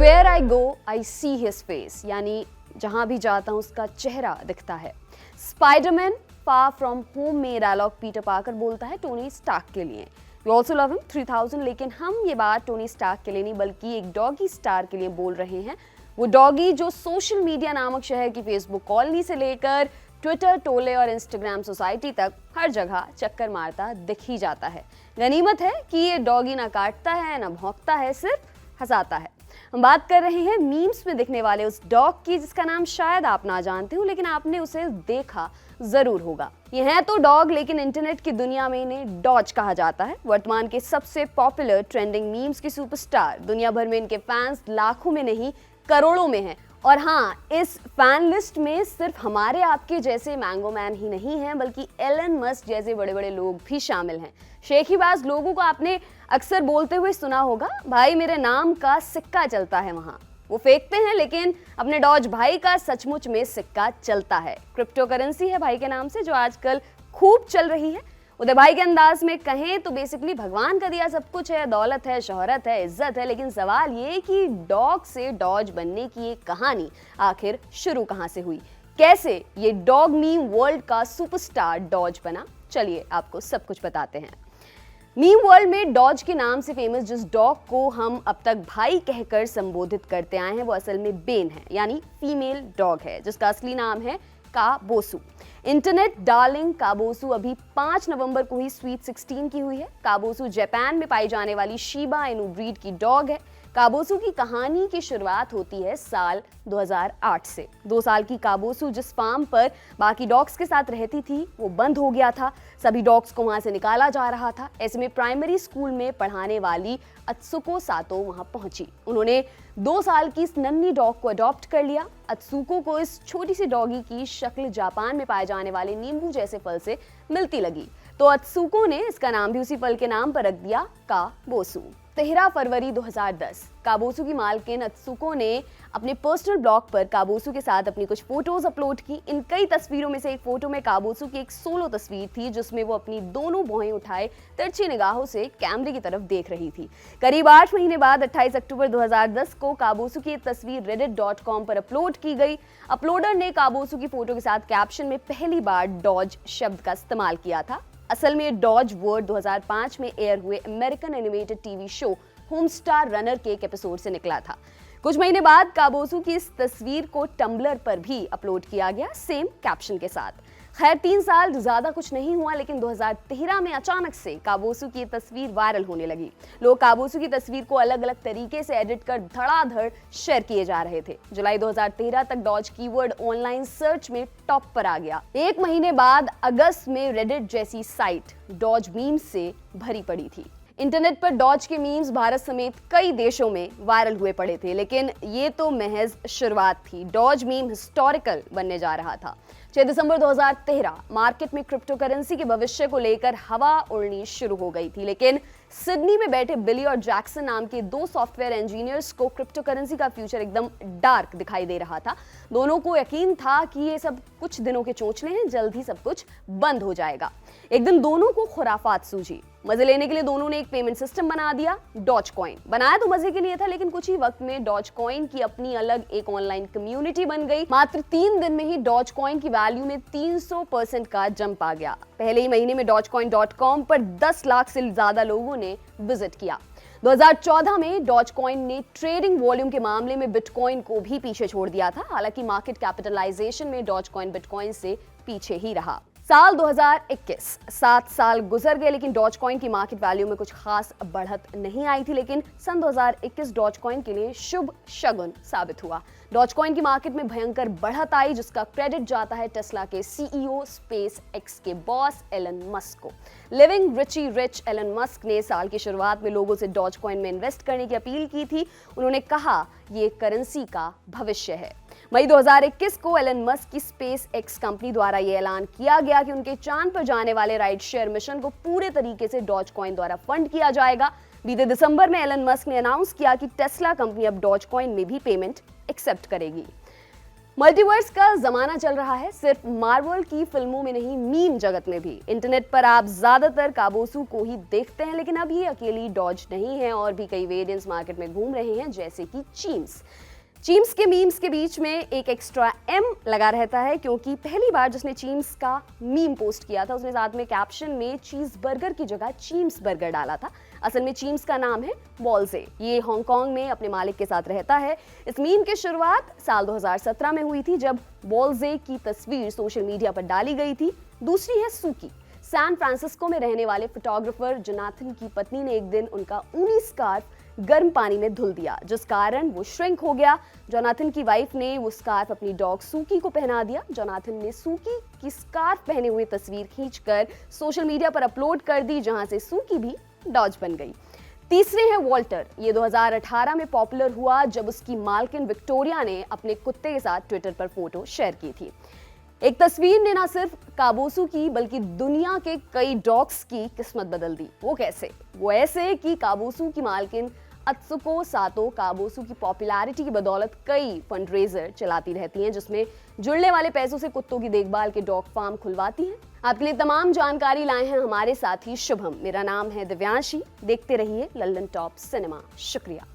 Where I go, I see his face, यानी जहां भी जाता हूं उसका चेहरा दिखता है। स्पाइडरमैन फार फ्रॉम होम में डायलॉग पीटर पार्कर बोलता है टोनी स्टार्क के लिए। वी ऑल्सो लव हिम 3000, लेकिन हम ये बात टोनी स्टार्क के लिए नहीं बल्कि एक डॉगी स्टार के लिए बोल रहे हैं। वो डॉगी जो सोशल मीडिया नामक शहर की फेसबुक कॉलोनी से लेकर ट्विटर, टोले और इंस्टाग्राम सोसाइटी तक हर जगह चक्कर मारता दिख ही जाता है। गनीमत है कि ये डॉगी ना काटता है ना भौंकता है, सिर्फ हंसाता है। हम बात कर रहे हैं मीम्स में दिखने वाले उस डॉग की जिसका नाम शायद आप ना जानते हो, लेकिन आपने उसे देखा जरूर होगा। ये है तो डॉग, लेकिन इंटरनेट की दुनिया में इन्हें डॉज कहा जाता है। वर्तमान के सबसे पॉपुलर ट्रेंडिंग मीम्स के सुपरस्टार, दुनिया भर में इनके फैंस लाखों में नहीं करोड़ों में हैं। और हाँ, इस फैन लिस्ट में सिर्फ हमारे आपके जैसे मैंगो मैन ही नहीं हैं, बल्कि एलन मस्क जैसे बड़े बड़े लोग भी शामिल हैं। शेखीबाज लोगों को आपने अक्सर बोलते हुए सुना होगा, भाई मेरे नाम का सिक्का चलता है वहां। वो फेंकते हैं, लेकिन अपने डॉज भाई का सचमुच में सिक्का चलता है। क्रिप्टो करेंसी है भाई के नाम से, जो आजकल खूब चल रही है। उदय भाई के अंदाज में कहें तो बेसिकली भगवान का दिया सब कुछ है, दौलत है, शोहरत है, इज्जत है, लेकिन सवाल ये कि डॉग से डॉज बनने की ये कहानी आखिर शुरू कहां से हुई, कैसे ये डॉग मीम वर्ल्ड का सुपरस्टार डॉज बना। चलिए आपको सब कुछ बताते हैं। मीम वर्ल्ड में डॉज के नाम से फेमस जिस डॉग को हम अब तक भाई कहकर संबोधित करते आए हैं, वो असल में बेन है, यानी फीमेल डॉग है, जिसका असली नाम है काबोसू। इंटरनेट डार्लिंग काबोसू अभी 5 नवंबर को ही स्वीट 16 की हुई है। काबोसू जापान में पाई जाने वाली शिबा इनु ब्रीड की डॉग है। काबोसू की कहानी की शुरुआत होती है साल 2008 से। 2 साल की काबोसू जिस फार्म पर बाकी डॉग्स के साथ रहती थी वो बंद हो गया था। सभी डॉग्स को वहां से निकाला जा रहा था। ऐसे में प्राइमरी स्कूल में पढ़ाने वाली अत्सुको सातो वहां पहुंची। उन्होंने 2 साल की इस नन्ही डॉग को अडॉप्ट कर लिया। अत्सुको को इस छोटी सी डॉगी की शक्ल जापान में पाए जाने वाले नींबू जैसे फल से मिलती लगी, तो अत्सुको ने इसका नाम भी उसी फल के नाम पर रख दिया, काबोसू। 13 फरवरी 2010 काबोसू की मालकिन अत्सुको ने अपने पर्सनल ब्लॉग पर काबोसू के साथ अपनी कुछ फोटोज अपलोड की। इन कई तस्वीरों में से एक फोटो में काबोसू की एक सोलो तस्वीर थी, जिसमें वो अपनी दोनों भौहें उठाए तिरछी निगाहों से कैमरे की तरफ देख रही थी। करीब 8 महीने बाद 28 अक्टूबर 2010 को काबोसू की एक तस्वीर reddit.com पर अपलोड की गई। अपलोडर ने काबोसू की फोटो के साथ कैप्शन में पहली बार डॉज शब्द का इस्तेमाल किया था। असल में डॉज वर्ड 2005 में एयर हुए American animated TV show Homestar Runner के एक एपिसोड से निकला था। कुछ महीने बाद काबोसू की इस तस्वीर को टम्बलर पर भी अपलोड किया गया, सेम कैप्शन के साथ। खैर 3 साल ज्यादा कुछ नहीं हुआ, लेकिन 2013 में अचानक से काबोसू की तस्वीर वायरल होने लगी। लोग काबोसू की तस्वीर को अलग अलग तरीके से एडिट कर धड़ाधड़ शेयर किए जा रहे थे। जुलाई 2013 तक डॉज कीवर्ड ऑनलाइन सर्च में टॉप पर आ गया। 1 महीने बाद अगस्त में रेडिट जैसी साइट डॉज मीम्स से भरी पड़ी थी। इंटरनेट पर डॉज के मीम्स भारत समेत कई देशों में वायरल हुए पड़े थे, लेकिन ये तो महज शुरुआत थी। डॉज मीम हिस्टोरिकल बनने जा रहा था। 6 दिसंबर 2013 मार्केट में क्रिप्टो करेंसी के भविष्य को लेकर हवा उड़नी शुरू हो गई थी, लेकिन सिडनी में बैठे बिली और जैक्सन नाम के 2 सॉफ्टवेयर इंजीनियर्स को क्रिप्टो करेंसी का फ्यूचर एकदम डार्क दिखाई दे रहा था। दोनों को यकीन था कि ये सब कुछ दिनों के चोचले हैं, जल्द ही सब कुछ बंद हो जाएगा। एक दिन दोनों को खुराफात सूझी। मजे लेने के लिए दोनों ने एक पेमेंट सिस्टम बना दिया, डॉज कॉइन। बनाया तो मजे के लिए था, लेकिन कुछ ही वक्त में डॉज कॉइन की अपनी अलग एक ऑनलाइन कम्युनिटी बन गई। मात्र 3 दिन में ही डॉज कॉइन की वैल्यू में 300% का जंप आ गया। पहले ही महीने में dogecoin.com पर 10 लाख से ज्यादा लोगों ने विजिट किया। 2014 में डॉज कॉइन ने ट्रेडिंग वॉल्यूम के मामले में बिटकॉइन को भी पीछे छोड़ दिया था। हालांकि मार्केट कैपिटलाइजेशन में डॉज कॉइन बिटकॉइन से पीछे ही रहा। साल 2021 7 साल गुजर गए, लेकिन डॉज कॉइन की मार्केट वैल्यू में कुछ खास बढ़त नहीं आई थी। लेकिन सन 2021 डॉज कॉइन के लिए शुभ शगुन साबित हुआ। डॉज कॉइन की मार्केट में भयंकर बढ़त आई, जिसका क्रेडिट जाता है टेस्ला के सीईओ स्पेस एक्स के बॉस एलन मस्क को। Living Richie Rich Elon Musk ने साल की शुरुआत में लोगों से डॉज कॉइन में इन्वेस्ट करने की अपील की थी। उन्होंने कहा ये करेंसी का भविष्य है। मई 2021 को एलन मस्क की स्पेस एक्स कंपनी द्वारा यह ऐलान किया गया कि उनके चांद पर जाने वाले राइड शेयर मिशन को पूरे तरीके से डॉज कॉइन द्वारा फंड किया जाएगा। बीते दिसंबर में एलन मस्क ने अनाउंस किया कि टेस्ला कंपनी अब डॉज कॉइन में भी पेमेंट एक्सेप्ट करेगी। मल्टीवर्स का जमाना चल रहा है, सिर्फ मार्वल की फिल्मों में नहीं, मीम जगत में भी। इंटरनेट पर आप ज्यादातर काबोसू को ही देखते हैं, लेकिन अब ये अकेली डॉज नहीं है, और भी कई वेरिएंट्स मार्केट में घूम रहे हैं, जैसे कि चीम्स के मीम्स के बीच में एक एक्स्ट्रा एम लगा रहता है, क्योंकि पहली बार जिसने चीम्स का मीम पोस्ट किया था उसने साथ में कैप्शन में चीज बर्गर की जगह चीम्स बर्गर डाला था। असल में चीम्स का नाम है बॉल्जे। ये हांगकांग में अपने मालिक के साथ रहता है। इस मीम की शुरुआत साल 2017 में हुई थी, जब बॉल्जे की तस्वीर सोशल मीडिया पर डाली गई थी। दूसरी है सूकी। सैन फ्रांसिस्को में रहने वाले फोटोग्राफर जोनाथन की पत्नी ने एक दिन उनका ऊनी स्कार्फ गर्म पानी में धुल दिया, जिस कारण वो श्रिंक हो गया। जोनाथन की वाइफ ने वो स्कार्फ अपनी डॉग सूकी को पहना दिया। जोनाथन ने सूकी की स्कार्फ पहने हुए तस्वीर खींचकर सोशल मीडिया पर अपलोड कर दी, जहां से सूकी भी डॉज बन गई। तीसरे हैं वॉल्टर। ये 2018 में पॉपुलर हुआ जब उसकी मालकिन विक्टोरिया ने अपने कुत्ते के साथ ट्विटर पर फोटो शेयर की थी। एक तस्वीर ने ना सिर्फ काबोसू की बल्कि दुनिया के कई डॉग्स की किस्मत बदल दी। वो कैसे? वो ऐसे कि काबोसू की मालकिन अत्सुको सातो काबोसू की पॉपुलैरिटी की बदौलत कई फंडरेजर चलाती रहती हैं, जिसमें जुड़ने वाले पैसों से कुत्तों की देखभाल के डॉग फार्म खुलवाती हैं। आपके लिए तमाम जानकारी लाए हैं हमारे साथी शुभम। मेरा नाम है दिव्यांशी। देखते रहिए लल्लन टॉप सिनेमा। शुक्रिया।